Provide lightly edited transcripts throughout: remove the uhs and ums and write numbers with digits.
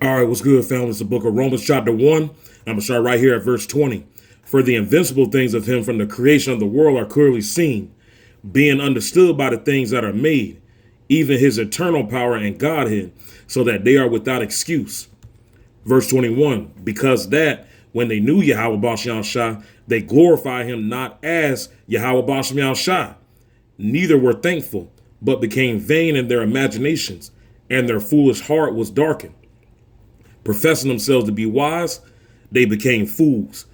All right, what's good, family? It's the book of Romans, chapter 1. I'm going to start right here at verse 20. For the invincible things of him from the creation of the world are clearly seen, being understood by the things that are made, even his eternal power and Godhead, so that they are without excuse. Verse 21, because that when they knew Yahawah Bashem Shah, they glorified him not as Yahawah Bashem Shah, neither were thankful, but became vain in their imaginations, and their foolish heart was darkened. Professing themselves to be wise, they became fools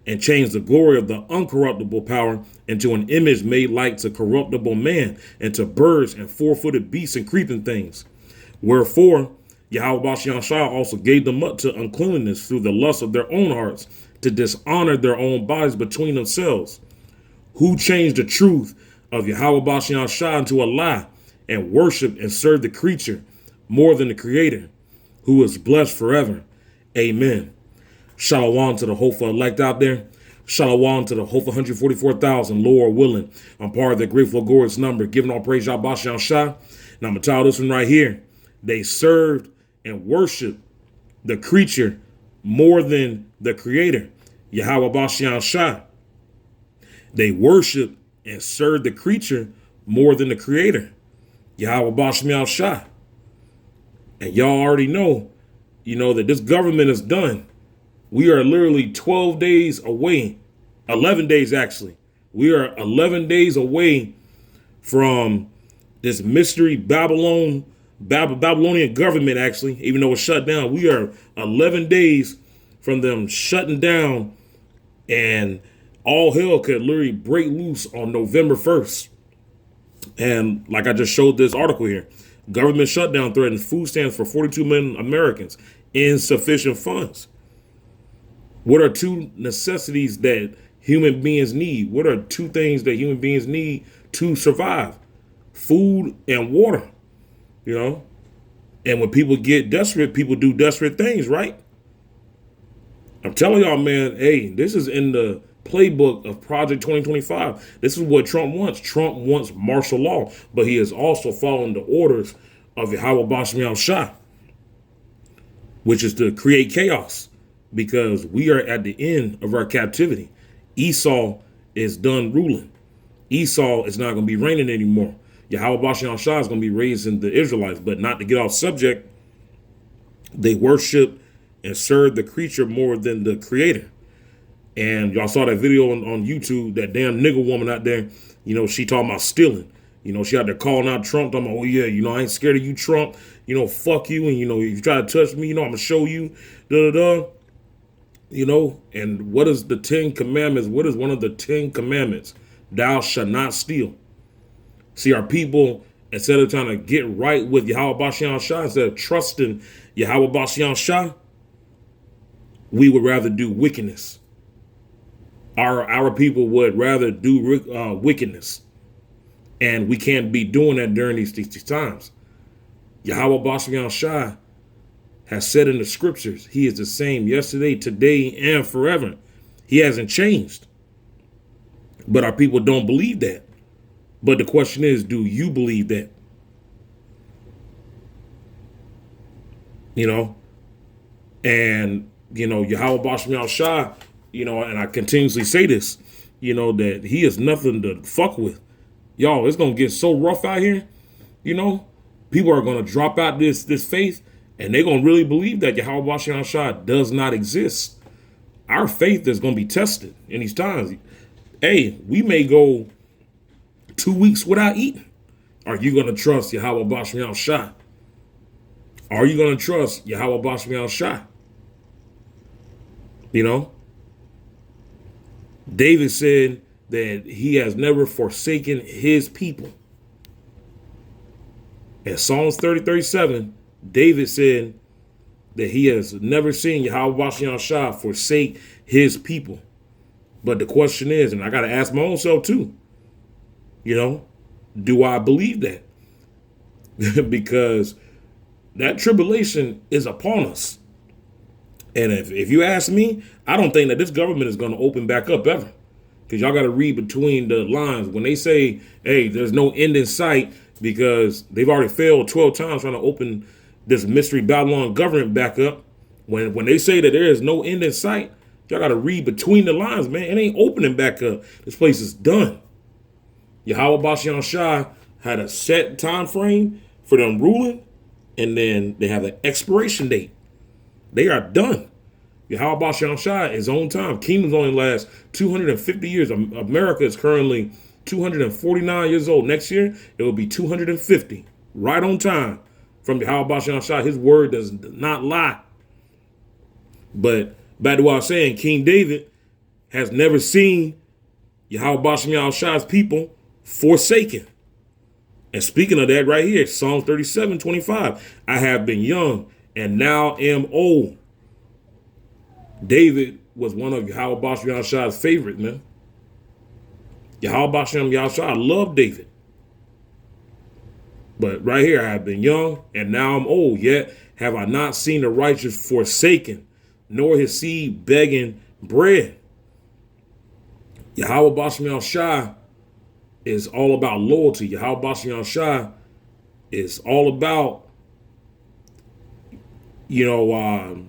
and changed the glory of the uncorruptible power into an image made like to corruptible man and to birds and four-footed beasts and creeping things. Wherefore, Yahawah Bashem Shah also gave them up to uncleanness through the lust of their own hearts, to dishonor their own bodies between themselves, who changed the truth of Yahawah Bashem Shah into a lie, and worshiped and served the creature more than the Creator, who is blessed forever. Amen. Shalom to the hopeful elect out there. Shalom to the hopeful 144,000, Lord willing. I'm part of the grateful, glorious number, giving all praise Yahawah Bashem Shah. And I'm going to tell this one right here. They served and worshiped the creature more than the Creator, Yahawah Bashem Shah. They worshiped and served the creature more than the Creator, Yahawah Bashem Shah. And y'all already know, that this government is done. We are literally 12 days away, 11 days actually. We are 11 days away from this mystery Babylonian government, actually, even though it's shut down. We are 11 days from them shutting down, and all hell could literally break loose on November 1st. And like I just showed this article here, government shutdown threatens food stamps for 42 million Americans. Insufficient funds. What are two necessities that human beings need? What are two things that human beings need to survive? Food and water, And when people get desperate, people do desperate things, right? I'm telling y'all, man, hey, this is in the playbook of Project 2025. This is what Trump wants. Trump wants martial law, but he is also following the orders of Yahawah Bashem Shah, which is to create chaos, because we are at the end of our captivity. Esau is done ruling. Esau is not going to be reigning anymore. Yahawah Bashem Shah is going to be raising the Israelites, but not to get off subject. They worship and serve the creature more than the Creator. And y'all saw that video on YouTube, that damn nigga woman out there, she talking about stealing. She out there calling out Trump, talking about, oh yeah, I ain't scared of you, Trump. Fuck you. And, if you try to touch me, I'm going to show you, And what is the 10 commandments? What is one of the 10 commandments? Thou shalt not steal. See, our people, instead of trying to get right with Yahawah Bashem Shah, instead of trusting Yahawah Bashem Shah, we would rather do wickedness. Our people would rather do wickedness. And we can't be doing that during these times. Yahawah Bashem Shah has said in the scriptures, he is the same yesterday, today, and forever. He hasn't changed. But our people don't believe that. But the question is, do you believe that? And, Yahawah Bashem Shah, and I continuously say this, that he is nothing to fuck with. Y'all, it's going to get so rough out here. People are going to drop out this faith, and they're going to really believe that Yahawah Bashem Shah does not exist. Our faith is going to be tested in these times. Hey, we may go 2 weeks without eating. Are you going to trust Yahawah Bashem Shah? Are you going to trust Yahawah Bashem Shah? David said that he has never forsaken his people. In Psalms 30:37, David said that he has never seen Yahawah Bashem Shah forsake his people. But the question is, and I got to ask my own self too, do I believe that? Because that tribulation is upon us. And if you ask me, I don't think that this government is going to open back up ever. Because y'all got to read between the lines. When they say, hey, there's no end in sight, because they've already failed 12 times trying to open this mystery Babylon government back up. When they say that there is no end in sight, y'all got to read between the lines, man. It ain't opening back up. This place is done. Yahawah Bashian Shah had a set time frame for them ruling, and then they have an expiration date. They are done. Yahawah Bashian Shah is on time. Kingdoms only last 250 years. America is currently 249 years old. Next year, it will be 250. Right on time. From Yahawah Bashian Shah, his word does not lie. But back to what I was saying, King David has never seen Yahawah Bashian Shah's people forsaken. And speaking of that right here, Psalm 37:25, I have been young and now am old. David was one of Yahawah Bashian Shah's favorite, man. Yahawah Bashian Shah loved David. But right here, I have been young and now I'm old, yet have I not seen the righteous forsaken, nor his seed begging bread. Yahawah Bashian Shah is all about loyalty. Yahawah Bashian Shah is all about, Yahawah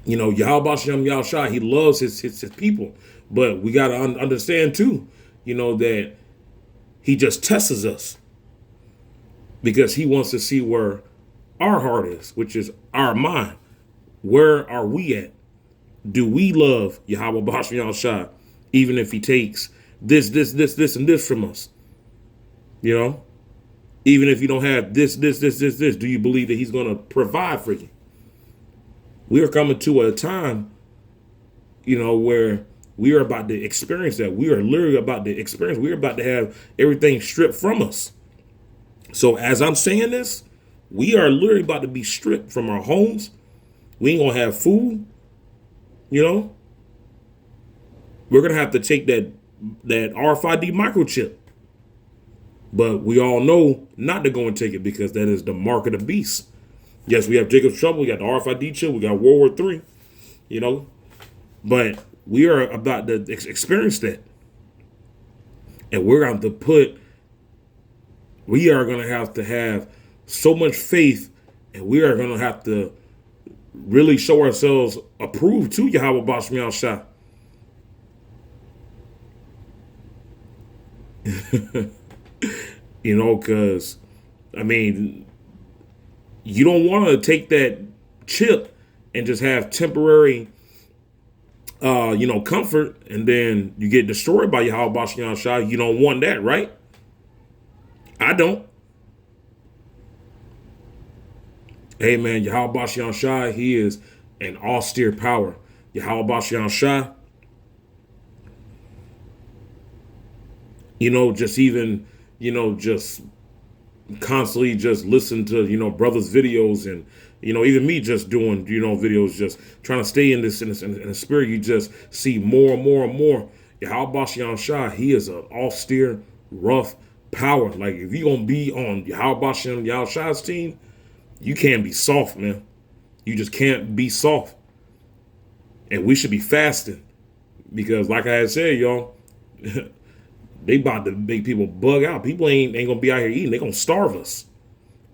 Bashian Shah, he loves his people. But we got to understand too, that he just tests us because he wants to see where our heart is, which is our mind. Where are we at? Do we love Yahawah Bashian Shah, even if he takes this, and this from us? Even if you don't have this, do you believe that he's going to provide for you? We are coming to a time, where we are about to experience that. We are literally about to experience. We're about to have everything stripped from us. So as I'm saying this, we are literally about to be stripped from our homes. We ain't going to have food. We're going to have to take that RFID microchip. But we all know not to go and take it because that is the mark of the beast. Yes, we have Jacob's trouble. We got the RFID chip. We got World War III, But we are about to experience that. And we are going to have so much faith, and we are going to have to really show ourselves approved to Yahawah Bashian Shah. Because, you don't want to take that chip and just have temporary, comfort, and then you get destroyed by Yahawah Bashian Shah. You don't want that, right? I don't. Hey, man, Yahawah Bashian Shah, he is an austere power. Yahawah Bashian Shah, just constantly just listen to, brothers' videos and, even me just doing, videos, just trying to stay in the spirit. You just see more and more and more. Yahawah Bashian Shah, he is an austere, rough power. Like, if you're going to be on Yahawah Bashian Shah's team, you can't be soft, man. You just can't be soft. And we should be fasting because, like I had said, y'all, they about to make people bug out. People ain't gonna be out here eating. They gonna starve us.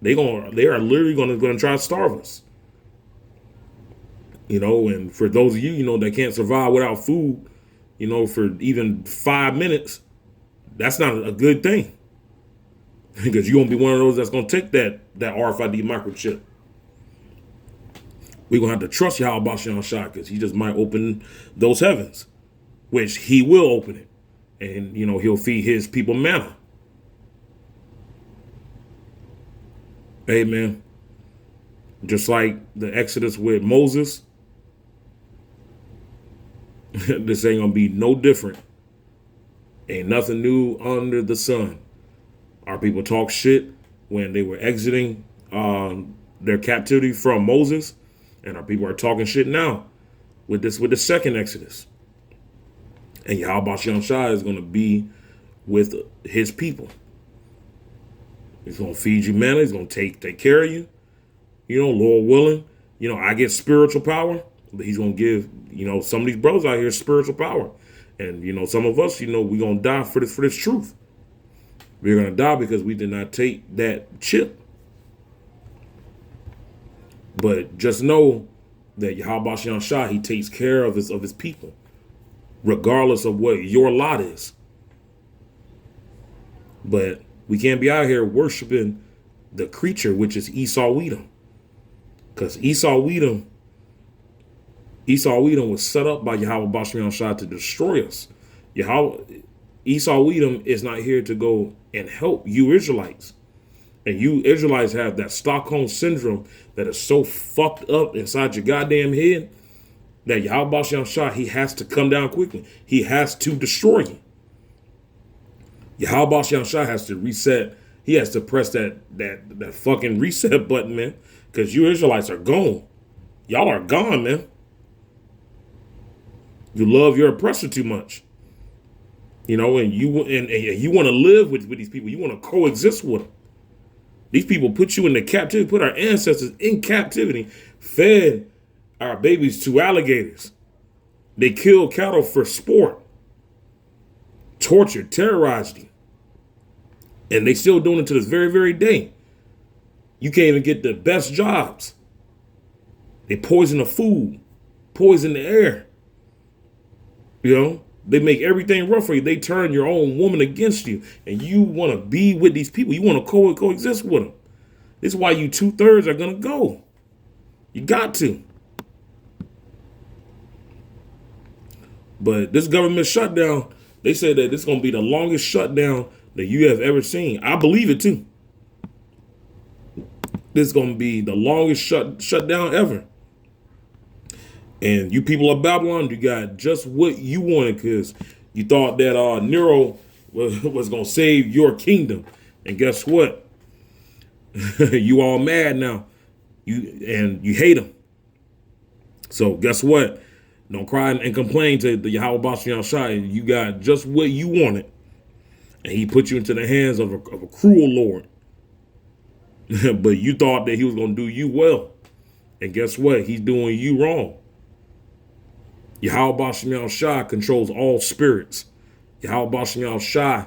They are literally gonna try to starve us. And for those of you, that can't survive without food, for even 5 minutes, that's not a good thing. Because you're gonna be one of those that's gonna take that RFID microchip. We're gonna have to trust Yahawah Bashian Shah because he just might open those heavens, which he will open it. And, he'll feed his people manna. Amen. Just like the Exodus with Moses, this ain't going to be no different. Ain't nothing new under the sun. Our people talk shit when they were exiting their captivity from Moses. And our people are talking shit now with the second Exodus. And Yahawah Bashian Shah is going to be with his people. He's going to feed you manna. He's going to take care of you. Lord willing. I get spiritual power. But he's going to give, some of these brothers out here spiritual power. And, some of us, we're going to die for this truth. We're going to die because we did not take that chip. But just know that Yahawah Shah, he takes care of his people, regardless of what your lot is. But we can't be out here worshiping the creature, which is Esau Edom. Because Esau Edom was set up by Yahawah Shah to destroy us. Esau Edom is not here to go and help you Israelites. And you Israelites have that Stockholm syndrome that is so fucked up inside your goddamn head that Yahawah Shah, he has to come down quickly. He has to destroy you. Yahawah Shah has to reset. He has to press that fucking reset button, man. Because you Israelites are gone. Y'all are gone, man. You love your oppressor too much. You know, and you want to live with these people. You want to coexist with them. These people put you into captivity, put our ancestors in captivity, fed our babies to alligators. They killed cattle for sport, tortured, terrorized you. And they still doing it to this very, very day. You can't even get the best jobs. They poison the food, poison the air. You know, they make everything rough for you. They turn your own woman against you. And you want to be with these people. You want to coexist with them. This is why you 2/3 are going to go. You got to. But this government shutdown, they said that this is going to be the longest shutdown that you have ever seen. I believe it too. This is going to be the longest shutdown ever. And you people of Babylon, you got just what you wanted because you thought that Nero was going to save your kingdom. And guess what? You all mad now. You hate him. So guess what? Don't cry and complain to the Yahawah Shah. You got just what you wanted. And he put you into the hands of a cruel Lord. But you thought that he was going to do you well. And guess what? He's doing you wrong. Yahawah Shah controls all spirits. Yahawah Shah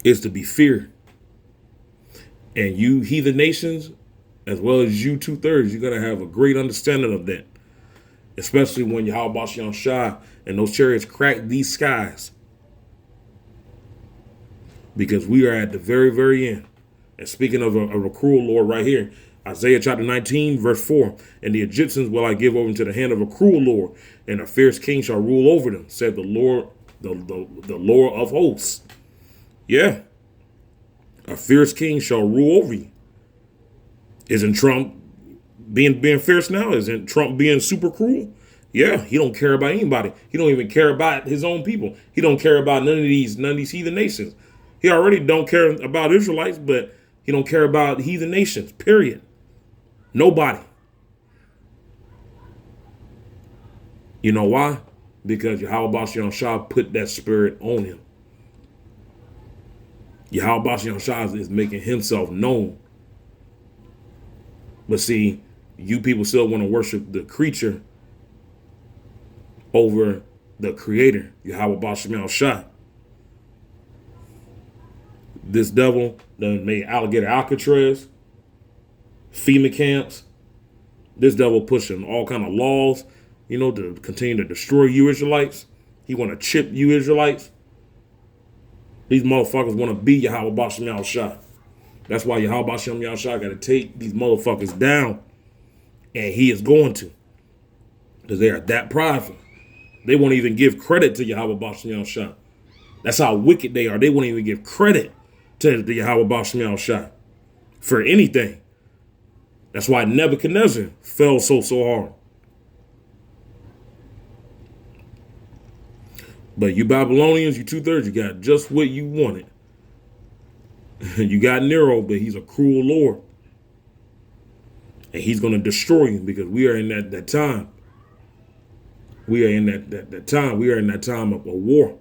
is to be feared. And you heathen nations, as well as you 2/3, you got to have a great understanding of that. Especially when Yahawah Shah and those chariots crack these skies. Because we are at the very, very end. And speaking of a cruel Lord right here, Isaiah chapter 19, verse 4, and the Egyptians will I give over into the hand of a cruel Lord, and a fierce king shall rule over them, said the Lord, the Lord of hosts. Yeah. A fierce king shall rule over you. Isn't Trump being fierce now? Isn't Trump being super cruel? Yeah, he don't care about anybody. He don't even care about his own people. He don't care about none of these heathen nations. He already don't care about Israelites, but he don't care about heathen nations, period. Nobody. You know why? Because Yahawah Shah put that spirit on him. Yahawah Shah is making himself known. But see, you people still want to worship the creature over the creator, Yahawah Shah. This devil done made alligator Alcatraz, FEMA camps. This devil pushing all kind of laws, you know, to continue to destroy you Israelites. He want to chip you Israelites. These motherfuckers want to be Yahawah Shah. That's why Yahawah Shah got to take these motherfuckers down. And he is going to. Because they are that prideful. They won't even give credit to Yahawah Shah. That's how wicked they are. They won't even give credit to the Yahawah Shah for anything. That's why Nebuchadnezzar fell so hard. But you Babylonians, you 2/3, you got just what you wanted. You got Nero, but he's a cruel Lord. And he's going to destroy you because we are in that time. We are in that time. We are in that time of a war.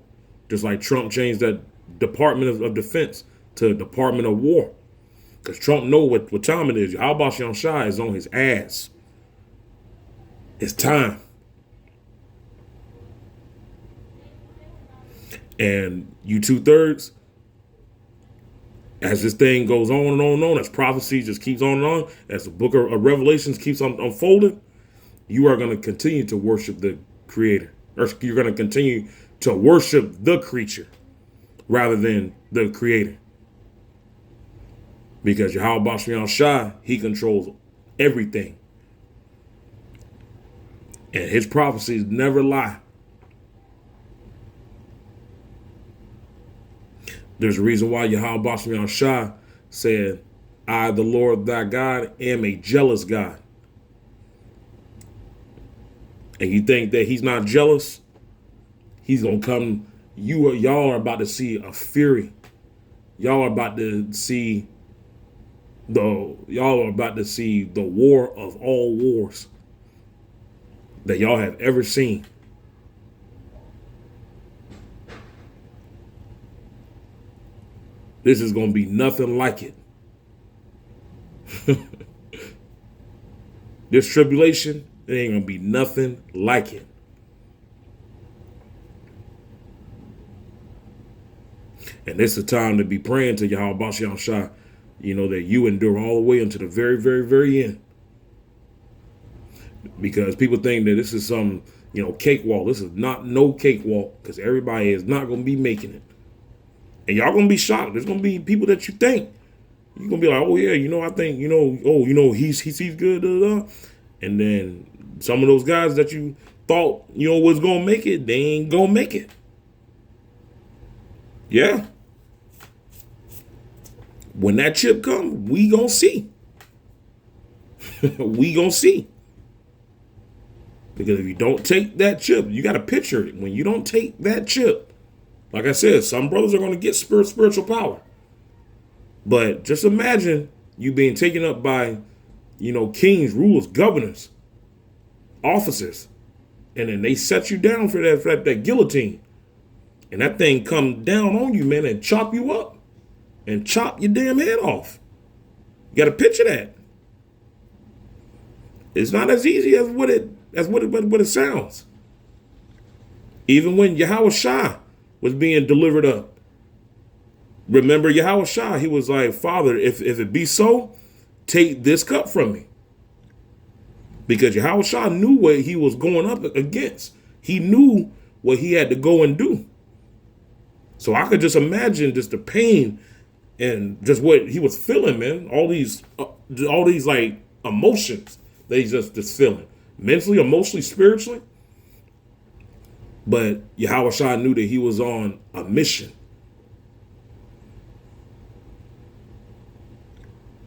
Just like Trump changed that Department of Defense to Department of War. Because Trump know what time it is. Yahawah Shah is on his ass. It's time. And you 2/3, As this thing goes on and on and on, as prophecy just keeps on and on, as the book of Revelations keeps on unfolding, you are going to continue to worship the Creator. Or you're going to continue to worship the creature rather than the Creator. Because Yahawah Shai, he controls everything. And his prophecies never lie. There's a reason why Yahawah Shai said, I, the Lord thy God, am a jealous God. And you think that he's not jealous? He's going to come. Y'all are about to see a fury. Y'all are about to see the war of all wars that y'all have ever seen. This is going to be nothing like it. This tribulation, it ain't going to be nothing like it. And this is a time to be praying to Yahawah Shai, that you endure all the way until the very, very, very end. Because people think that this is some, cakewalk. This is not no cakewalk, because everybody is not going to be making it. And y'all going to be shocked. There's going to be people that you think. You're going to be like, oh, yeah, I think, he's good. Blah, blah. And then some of those guys that you thought, was going to make it, they ain't going to make it. Yeah. When that chip comes, we going to see. We going to see. Because if you don't take that chip, you got to picture it. When you don't take that chip, like I said, some brothers are going to get spiritual power. But just imagine you being taken up by, kings, rulers, governors, officers. And then they set you down for that guillotine. And that thing come down on you, man, and chop you up. And chop your damn head off. You got to picture that. It's not as easy as what it sounds. Even when Yahawah Shai was being delivered up. Remember Yahawah Shai, he was like, Father, if it be so, take this cup from me. Because Yahawah Shai knew what he was going up against. He knew what he had to go and do. So I could just imagine just the pain and just what he was feeling, man. All these like emotions that he's just feeling. Mentally, emotionally, spiritually. But Yahawah Shai knew that he was on a mission.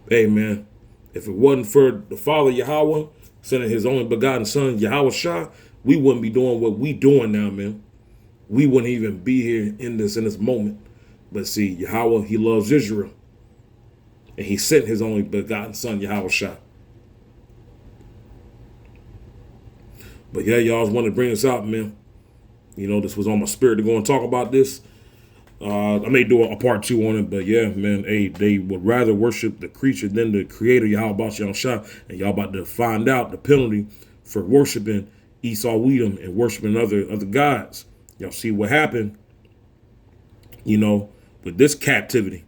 Hey, man, if it wasn't for the Father Yahawah sending his only begotten son, Yahawah Shai, we wouldn't be doing what we doing now, man. We wouldn't even be here in this moment. But see, Yahawah, he loves Israel. And he sent his only begotten son, Yahawah Shai. But yeah, y'all just wanted to bring this out, man. This was on my spirit to go and talk about this. I may do a part 2 on it, but yeah, man, they would rather worship the creature than the creator, Yahawah Shai. And y'all about to find out the penalty for worshiping Esau Wedom and worshiping other gods. Y'all see what happened, with this captivity.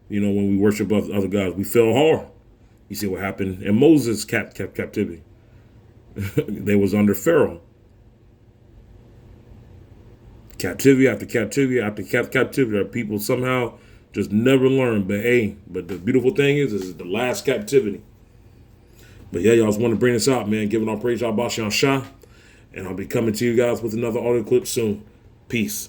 When we worship other gods, we fell hard. You see what happened in Moses' captivity. They was under Pharaoh. Captivity after captivity after captivity. Our people somehow just never learn. But the beautiful thing is the last captivity. But yeah, y'all just want to bring this out, man. Giving all praise, Yahawah Shai. And I'll be coming to you guys with another audio clip soon. Peace.